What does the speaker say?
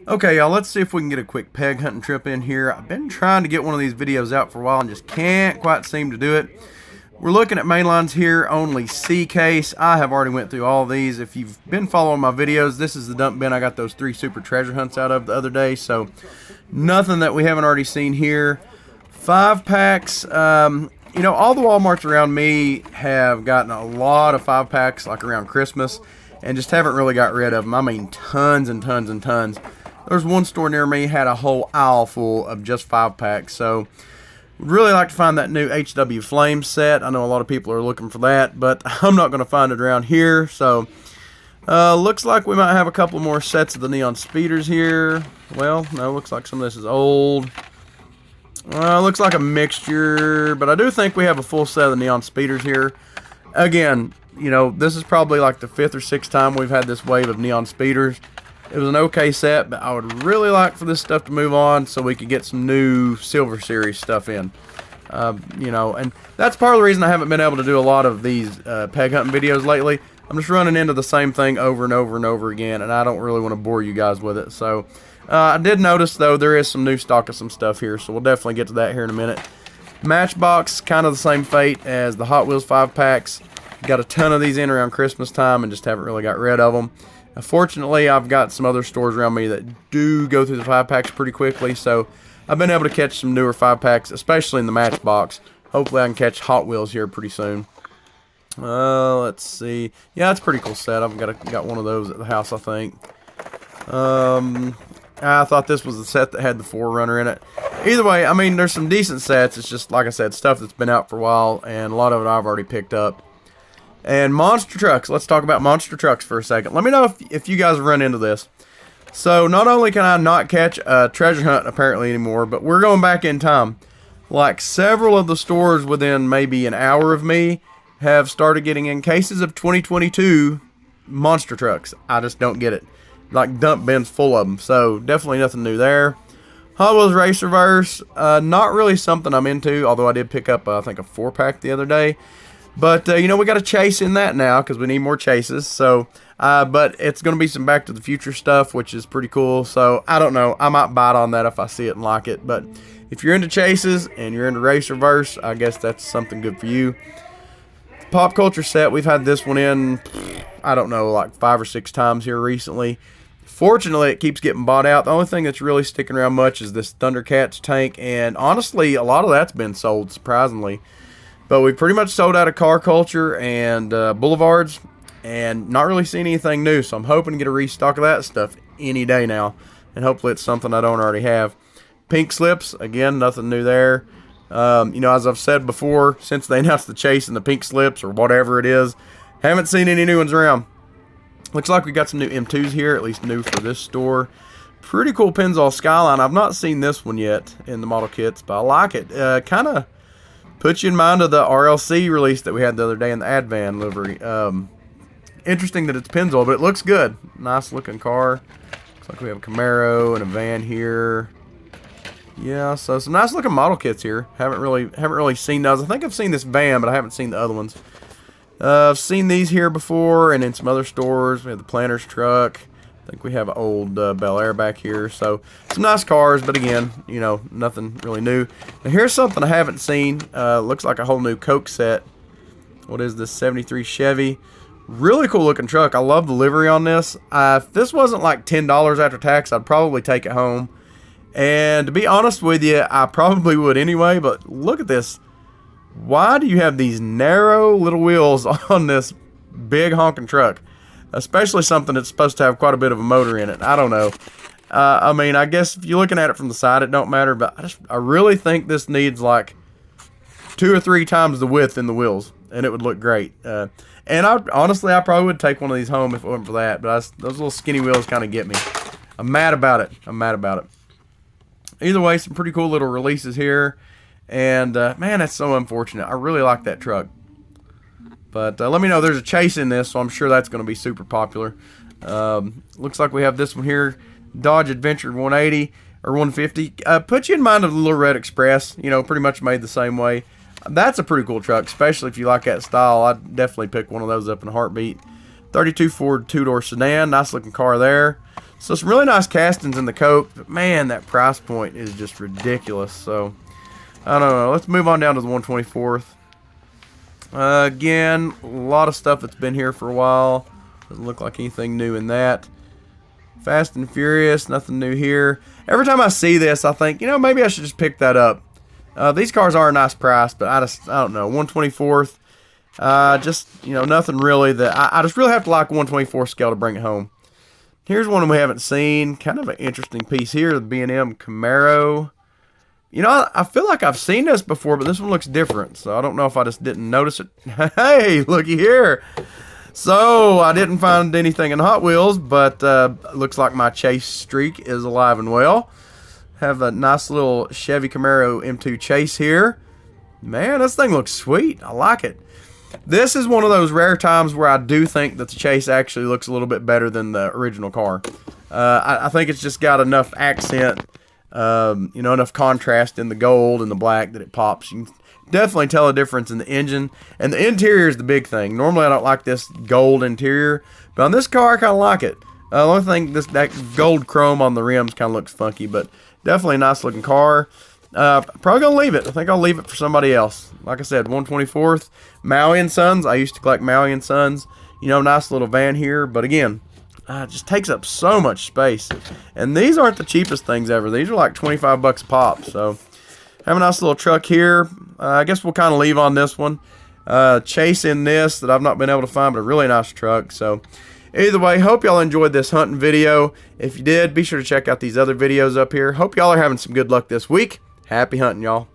Okay, y'all, let's see if we can get a quick peg hunting trip in here. I've been trying to get one of these videos out for a while and just can't quite seem to do it. We're looking at mainlines here, only C case. I have already went through all of these. If you've been following my videos, this is the dump bin I got those 3 super treasure hunts out of the other day, so nothing that we haven't already seen here. 5-packs, you know, all the Walmarts around me have gotten a lot of 5-packs like around Christmas and just haven't really got rid of them. I mean, tons and tons and tons. There's one store near me had a whole aisle full of just 5-packs, so would really like to find that new HW Flame set. I know a lot of people are looking for that, but I'm not going to find it around here. So looks like we might have a couple more sets of the neon speeders here. Well, no, looks like some of this is old. Looks like a mixture, but I do think we have a full set of the neon speeders here. Again, you know, this is probably like the 5th or 6th time we've had this wave of neon speeders. It was an okay set, but I would really like for this stuff to move on so we could get some new Silver Series stuff in. You know, and that's part of the reason I haven't been able to do a lot of these peg hunting videos lately. I'm just running into the same thing over and over and over again, and I don't really want to bore you guys with it. So I did notice, though, there is some new stock of some stuff here, so we'll definitely get to that here in a minute. Matchbox, kind of the same fate as the Hot Wheels 5-packs. Got a ton of these in around Christmas time and just haven't really got rid of them. Fortunately, I've got some other stores around me that do go through the 5-packs pretty quickly, so I've been able to catch some newer 5-packs, especially in the Matchbox. Hopefully I can catch Hot Wheels here pretty soon. Let's see. Yeah, that's a pretty cool set. I've got one of those at the house, I think. I thought this was the set that had the 4Runner in it. Either way, I mean, there's some decent sets. It's just, like I said, stuff that's been out for a while, and a lot of it I've already picked up. And monster trucks. Let's talk about monster trucks for a second. Let me know if you guys run into this. So not only can I not catch a treasure hunt apparently anymore, but we're going back in time. Like several of the stores within maybe an hour of me have started getting in cases of 2022 monster trucks. I just don't get it. Like dump bins full of them. So definitely nothing new there. Hot Wheels Racerverse. Not really something I'm into, although I did pick up I think a 4-pack the other day. But, you know, we got a chase in that now because we need more chases. So, but it's going to be some Back to the Future stuff, which is pretty cool. So, I don't know. I might bite on that if I see it and like it. But if you're into chases and you're into Racerverse, I guess that's something good for you. Pop culture set. We've had this one in, I don't know, like 5 or 6 times here recently. Fortunately, it keeps getting bought out. The only thing that's really sticking around much is this Thundercats tank. And honestly, a lot of that's been sold, surprisingly. But we pretty much sold out of Car Culture and Boulevards and not really seen anything new. So I'm hoping to get a restock of that stuff any day now. And hopefully it's something I don't already have. Pink slips, again, nothing new there. You know, as I've said before, since they announced the chase and the pink slips or whatever it is, haven't seen any new ones around. Looks like we got some new M2s here, at least new for this store. Pretty cool Pennzoil Skyline. I've not seen this one yet in the model kits, but I like it. Kind of puts you in mind of the RLC release that we had the other day in the Advan livery. Interesting that it's Pennzoil, but it looks good. Nice looking car. Looks like we have a Camaro and a van here. Yeah, so some nice looking model kits here. Haven't really seen those. I think I've seen this van, but I haven't seen the other ones. I've seen these here before and in some other stores. We have the Planter's truck. I think we have an old Bel Air back here. So, some nice cars, but again, you know, nothing really new. Now, here's something I haven't seen. Looks like a whole new Coke set. What is this? 73 Chevy. Really cool looking truck. I love the livery on this. If this wasn't like $10 after tax, I'd probably take it home. And to be honest with you, I probably would anyway, but look at this. Why do you have these narrow little wheels on this big honking truck? Especially something that's supposed to have quite a bit of a motor in it. I don't know. I mean, I guess if you're looking at it from the side, it don't matter. But I really think this needs like 2 or 3 times the width in the wheels, and it would look great. And honestly, I probably would take one of these home if it wasn't for that. But those little skinny wheels kind of get me. I'm mad about it. I'm mad about it. Either way, some pretty cool little releases here. And man, that's so unfortunate. I really like that truck. But let me know. There's a chase in this, so I'm sure that's going to be super popular. Looks like we have this one here, Dodge Adventure 180 or 150. Put you in mind of the Little Red Express. You know, pretty much made the same way. That's a pretty cool truck, especially if you like that style. I'd definitely pick one of those up in a heartbeat. 32 Ford 2-door sedan. Nice looking car there. So some really nice castings in the coat, but man, that price point is just ridiculous. So I don't know. Let's move on down to the 124th. Again, a lot of stuff that's been here for a while. Doesn't look like anything new in that. Fast and Furious, nothing new here. Every time I see this, I think, you know, maybe I should just pick that up. These cars are a nice price, but I don't know. 124th, just, you know, nothing really that I just really have to like 124th scale to bring it home. Here's one we haven't seen. Kind of an interesting piece here, the B&M Camaro. You know, I feel like I've seen this before, but this one looks different, so I don't know if I just didn't notice it. Hey, looky here. So, I didn't find anything in Hot Wheels, but looks like my chase streak is alive and well. Have a nice little Chevy Camaro M2 Chase here. Man, this thing looks sweet. I like it. This is one of those rare times where I do think that the Chase actually looks a little bit better than the original car. I think it's just got enough accent, you know, enough contrast in the gold and the black that it pops. You can definitely tell a difference in the engine. And the interior is the big thing. Normally I don't like this gold interior, but on this car I kind of like it. The only thing, that gold chrome on the rims kind of looks funky, but definitely a nice looking car. Probably going to leave it. I think I'll leave it for somebody else. Like I said, 124th. Maui & Sons. I used to collect Maui & Sons. You know, nice little van here. But again, it just takes up so much space. And these aren't the cheapest things ever. These are like 25 bucks a pop. So, have a nice little truck here. I guess we'll kind of leave on this one. Chasing this that I've not been able to find, but a really nice truck. So, either way, hope y'all enjoyed this hunting video. If you did, be sure to check out these other videos up here. Hope y'all are having some good luck this week. Happy hunting, y'all.